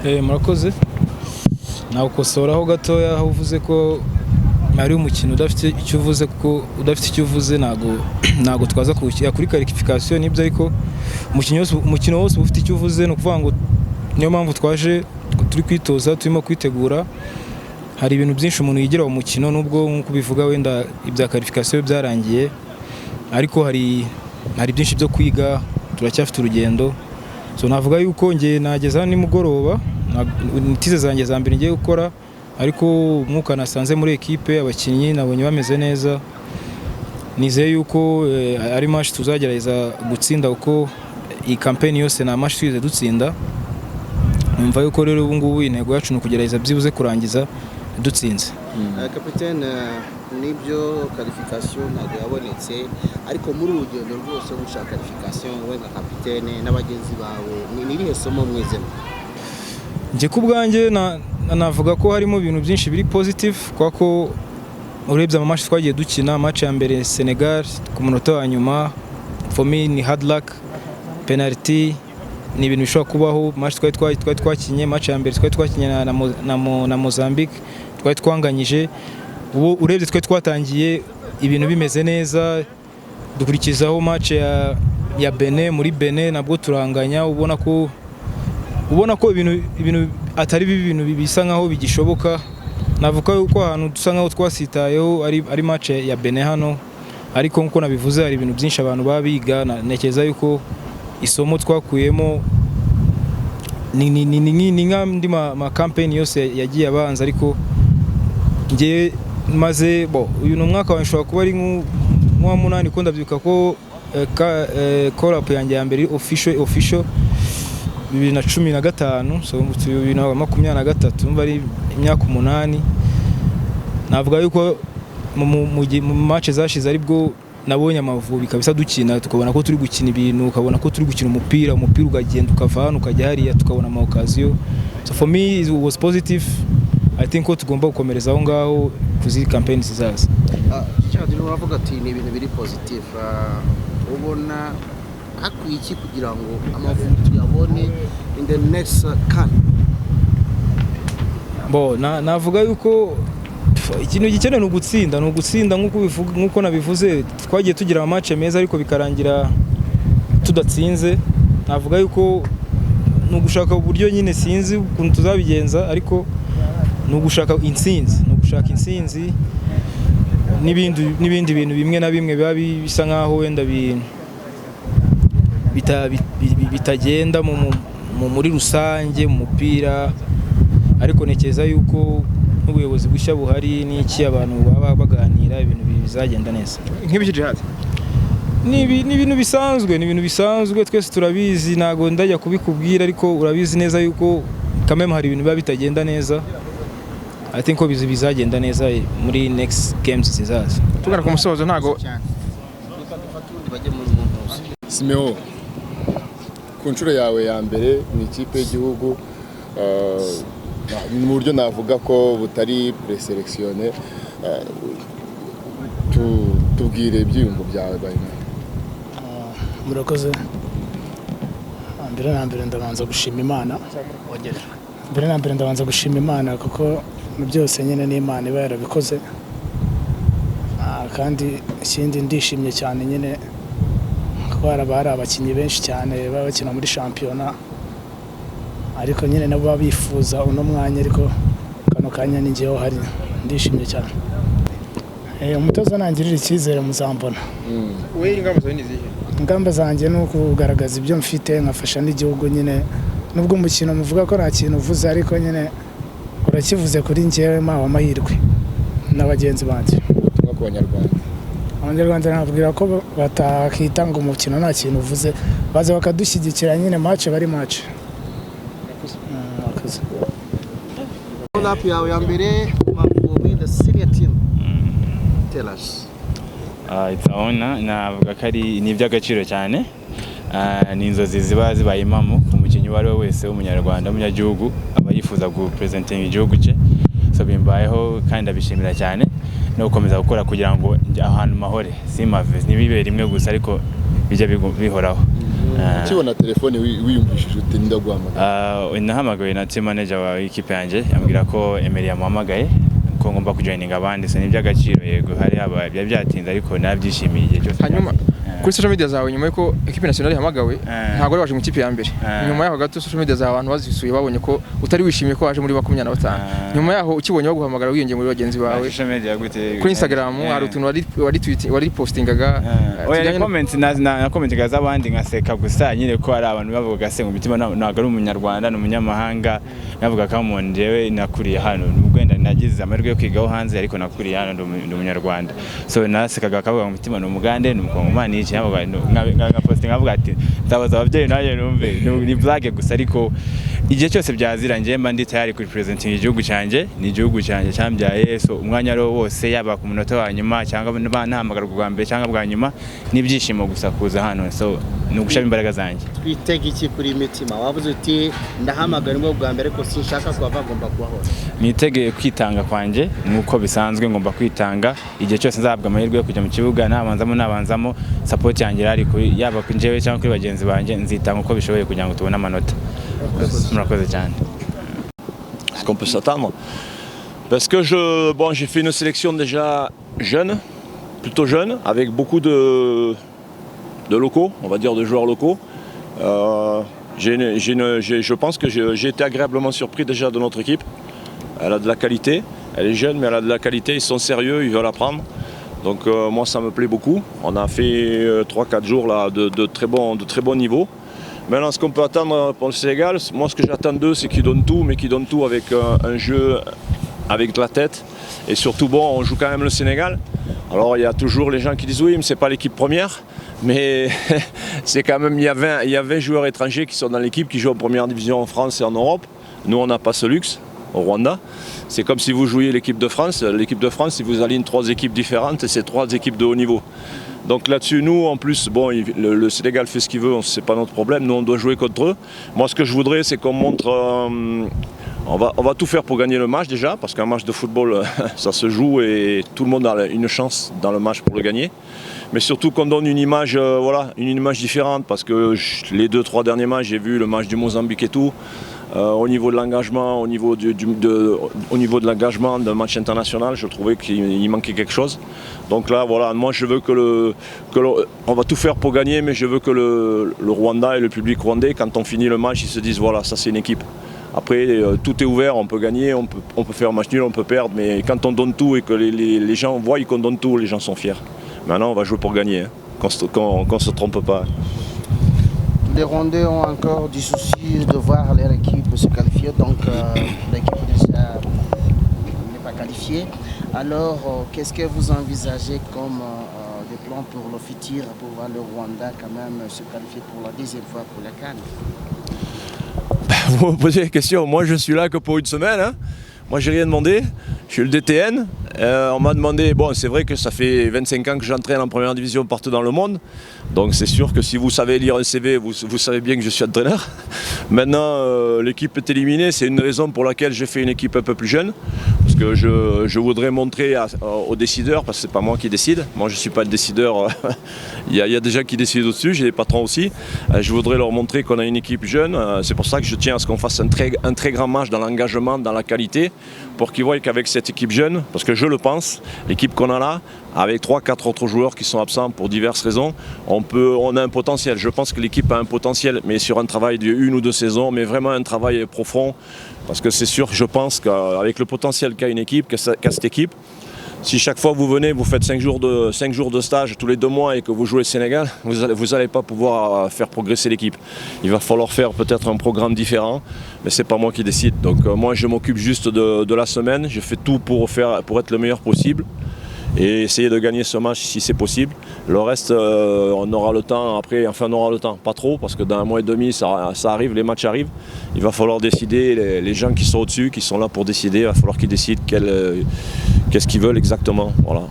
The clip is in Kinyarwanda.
Murakoze nawukosoraho gatoya aho uvuze ko ari umukino udafite icyo uvuze, kuko udafite icyo uvuze ntago twaza kuwushyira kuri qualification nibyo, ariko umukino wose ufite icyo uvuze, no kuvuga ngo niyo mpamvu twaje turi kwitoza, turimo kwitegura. Hari ibintu byinshi umuntu yigira mu mukino, nubwo nkuko bivuga wenda ibya qualification byarangiye, ariko hari byinshi byo kwiga, turacyafite urugendo. So navuga yuko ngiye nageza nimugoroba nitize zanjye za mbere ngiye gukora, ariko umwuka nasanze muri equipe, abakinnyi nabonye bameze neza. Nizeye yuko ari match tuzagerageza gutsinda, uko iyi campaign yose na match twize dutsinda. Numva yuko rero ubu ngubu intego yacu no kugerageza byibuze kurangiza dutsinze. Kapitene, nibyo qualification ntabwo yabonetse, ariko muri urugendo rwose gushaka qualification we nka kapitene n'abagenzi bawe ni irihe somo mwizemo? Nje kubwanjye navuga ko harimo ibintu byinshi biri positive, kwa ko urebye amamatch twagiye dukina. Match ya mbere Senegal ku munota wa nyuma, for me ni hard luck, penalty ni ibintu bishobora kubaho. Match twari twakinye, match ya mbere twari twakinye na Mozambique, twari twanganyije. Ubu urebye twari twatangiye ibintu bimeze neza, dukurikizaho match ya Benin, muri Benin nabwo turanganya. ubona ko ibintu atari ibintu bisa nkaho bigishoboka. Navuga yuko ahantu dusa nkaho twasitayeho ari match ya Benin hano, ariko nkuko nabivuze hari ibintu byinshi abantu babiga. Nekeza yuko isomo twakuyemo ni nk'andi ma campaign yose yagiye abanza, ariko ngiye maze uyu ni umwaka wa nshobora kuba ari nk'uwa 8, ko ndabyuka ko call up yanjye ya mbere official 2015, so 2023 umva ari imyaka 8. Navuga yuko mu match zashize aribwo nabonye Amavubi kabisa dukina, tukabona ko turi gukina ibintu, ukabona ko turi gukina umupira ugagenda ukava hano ukajya hariya, tukabona ama occasion. So for me it was positive. I think ko tugomba gukomereza aho ngaho kuzi campaign zizaza. Cyane uravuga ati ni ibintu biri positive, ubona hakwiye iki kugira ngo Amavubi tuyabone in the next CAN? Navuga yuko ikintu gikenewe ni ugutsinda nkuko nabivuze. Twagiye tugira match meza ariko bikarangira tudatsinze. Navuga yuko nugushaka uburyo nyine, sinzi ukuntu tuzabigenza, ariko nugushaka intsinzi n'ibindi bintu bimwe na bimwe biba bisa nkaho wenda bitagenda muri rusange mu mupira. Ariko nekeza yuko n'ubuyobozi bushya buhari n'iki abantu baba baganira, ibintu bizagenda neza. Nk'ibiki Jihad? Ni ibintu bisanzwe, twese turabizi, ntago ndajya kubikubwira, ariko urabizi neza yuko kameme hari ibintu biba bitagenda neza. I think ko bizagenda neza muri next games zizaza. Tugana ku musozo ntago Simeo, ku nshuro yawe ya mbere mu ikipe y'igihugu, mu buryo navuga ko butari preselectionné, tubwire ibyiyumvo byawe bayina. Murakoze. Mbere ndabanza gushima Imana. Ndabanza gushima Imana kuko byose nyine ni Imana iba yarabikoze. Kandi ikindi ndishimye cyane nyine ko hari abakinnyi benshi cyane baba bakina muri shampiyona, ariko nyine nabo babifuza uno mwanya, ariko kano kanya ni ngewe hari. Ndishimye cyane. Umutoza nangirira icyizere muzambona. We ingamba zawe ni zihe? Ingamba zanjye ni ukugaragaza ibyo mfite, nkafasha n'igihugu nyine. Nubwo umukino muvuga ko nta kintu uvuze, ariko nyine urakivuze kuri ngewe mpawe amahirwe n'abagenzi banjye. Ku Abanyarwanda nabwira ko batakita ngo umukino nta kintu uvuze, baza bakadushyigikira nyine match bari match. Call-up yawe ya mbere Amavubi, the senior team. Tell us. It's a honor, navuga ko ari ni iby'agaciro cyane. Ni inzozi ziba zibaye impamo umukinnyi wari wese w'umunyarwanda, umunyagihugu aba yifuza gupresentinga igihugu cye. So bimbayeho kandi abishimira cyane no gukomeza gukora kugira ngo ahantu mahore simave nibibere rimwe gusa, ariko bijya bihoraho. ukibona telefone wiyumvishije ute ndaguhamagara? nahamagawe na team manager wa ikipe yanjye ambwira ko Emery yamuhamagaye ko ngomba kujoininga abandi, se n'iby'agaciro yego hari byari byatinze ariko nabyishimiye igihe cyose. Hanyuma kuri social media zawe nyuma yuko equipe nationale ihamagawe ntabwo ari waje mu ikipe ya mbere, nyuma yaho gato social media zawe abantu bazisuye babonye ko utari wishimiye ko waje muri 25, nyuma yaho ukibonye wo guhamagara wiyongeye muri bagenzi bawe social media gute kuri Instagram hari utuntu wari postingaga na commentinga z'abandi nkaseka gusa nyine ko hari abantu bavuga se ngo mitima ntabwo ari umunyarwanda n'umunyamahanga, navuga ko mu ndewe nakuriye hano n'ubwenda nagize amahirwe yo kwigaho hanze ariko nakuriye hano ndi umunyarwanda, so nasekaga kavuga ngo mitima n'umugande n'umukongomani nka posting avuga ati ndabaza ababyeyi naje numve ni blague gusa, ariko igihe cyose byazira njye mba ndi tayari kuri presenting igihugu cyanjye, ni igihugu cyanjye cyambyaye, so umwanya ro wose yaba ku munota wa nyuma cyangwa nahamagara bwa mbere cyangwa bwa nyuma n'ibyishimo gusa kuza hano, so ni ugushaka imbaraga zanjye. Twitega iki kuri mitima? Wavuze uti ndahamagara ngo bwa mbere ko sinshaka kuva ngomba kubaho. Nitegeye kwitanga kwanjye nuko bisanzwe, ngomba kwitanga igihe cyose nzabwa amahirwe yo kujya mu kibuga nabanzamo support yanjye ari kuri yaba kuri njyewe cyangwa kuri bagenzi banjye, nzitanga uko bishoboye kugira ngo tubone amanota. Murakoze cyane. Est-ce qu'on peut s'attendre? Parce que j'ai fait une sélection déjà jeune, plutôt jeune, avec beaucoup de locaux, on va dire de joueurs locaux. Je pense que j'ai été agréablement surpris déjà de notre équipe. Elle a de la qualité, elle est jeune mais elle a de la qualité, ils sont sérieux, ils veulent apprendre. Donc moi ça me plaît beaucoup. On a fait 3-4 jours là, de très bon niveau. Maintenant, ce qu'on peut attendre pour le Sénégal, moi ce que j'attends d'eux, c'est qu'ils donnent tout, mais qu'ils donnent tout avec un jeu avec de la tête. Et surtout, bon, on joue quand même le Sénégal. Alors il y a toujours les gens qui disent oui, mais c'est pas l'équipe première. Mais c'est quand même, il y a 20 joueurs étrangers qui sont dans l'équipe, qui jouent en première division en France et en Europe. Nous, on n'a pas ce luxe au Rwanda. C'est comme si vous jouiez l'équipe de France. L'équipe de France, si vous alignez 3 équipes différentes, c'est 3 équipes de haut niveau. Donc là-dessus, nous, en plus, bon, le Sénégal fait ce qu'il veut, c'est pas notre problème. Nous, on doit jouer contre eux. Moi, ce que je voudrais, c'est qu'on montre... on va tout faire pour gagner le match déjà, parce qu'un match de football, ça se joue et tout le monde a une chance dans le match pour le gagner. Mais surtout qu'on donne une image, une image différente, parce que les 2-3 derniers matchs, j'ai vu le match du Mozambique et tout. Au niveau de l'engagement, au niveau de l'engagement d'un match international, je trouvais qu'il manquait quelque chose. Donc là, voilà, moi je veux on va tout faire pour gagner, mais je veux que le Rwanda et le public rwandais, quand on finit le match, ils se disent voilà, ça c'est une équipe. Après, tout est ouvert, on peut gagner, on peut faire un match nul, on peut perdre, mais quand on donne tout et que les gens voient qu'on donne tout, les gens sont fiers. Maintenant, on va jouer pour gagner, hein, qu'on ne se trompe pas. Les Rwandais ont encore du souci de voir leur équipe se qualifier, donc l'équipe n'est pas qualifiée. Alors, qu'est-ce que vous envisagez comme des plans pour le futur, pour voir le Rwanda quand même se qualifier pour la 2e fois pour la CAN? Vous me posez la question, moi je suis là que pour une semaine, hein. Moi j'ai rien demandé, je suis le DTN, on m'a demandé, bon c'est vrai que ça fait 25 ans que j'entraîne en première division partout dans le monde, donc c'est sûr que si vous savez lire un CV, vous savez bien que je suis entraîneur. Maintenant l'équipe est éliminée, c'est une raison pour laquelle j'ai fait une équipe un peu plus jeune, parce que je voudrais montrer aux décideurs, parce que c'est pas moi qui décide, moi je suis pas le décideur, il y a des gens qui décident au-dessus, j'ai des patrons aussi, je voudrais leur montrer qu'on a une équipe jeune, c'est pour ça que je tiens à ce qu'on fasse un très grand match dans l'engagement, dans la qualité, pour qu'ils voient qu'avec cette équipe jeune, parce que je le pense, l'équipe qu'on a là, avec 3-4 autres joueurs qui sont absents pour diverses raisons, on a un potentiel. Je pense que l'équipe a un potentiel, mais sur un travail de 1 ou 2 saisons, mais vraiment un travail profond, parce que c'est sûr, je pense qu'avec le potentiel qu'a une équipe, qu'a cette équipe, si chaque fois vous venez, vous faites 5 jours de stage tous les 2 mois et que vous jouez Sénégal, vous n'allez pas pouvoir faire progresser l'équipe. Il va falloir faire peut-être un programme différent, mais c'est pas moi qui décide. Donc moi je m'occupe juste de la semaine, je fais tout pour être le meilleur possible et essayer de gagner ce match si c'est possible. Le reste, on aura le temps après, enfin on aura le temps, pas trop, parce que dans 1 mois et demi ça arrive, les matchs arrivent. Il va falloir décider, les gens qui sont au-dessus, qui sont là pour décider, il va falloir qu'ils décident qu'est-ce qu'ils veulent exactement. Voilà.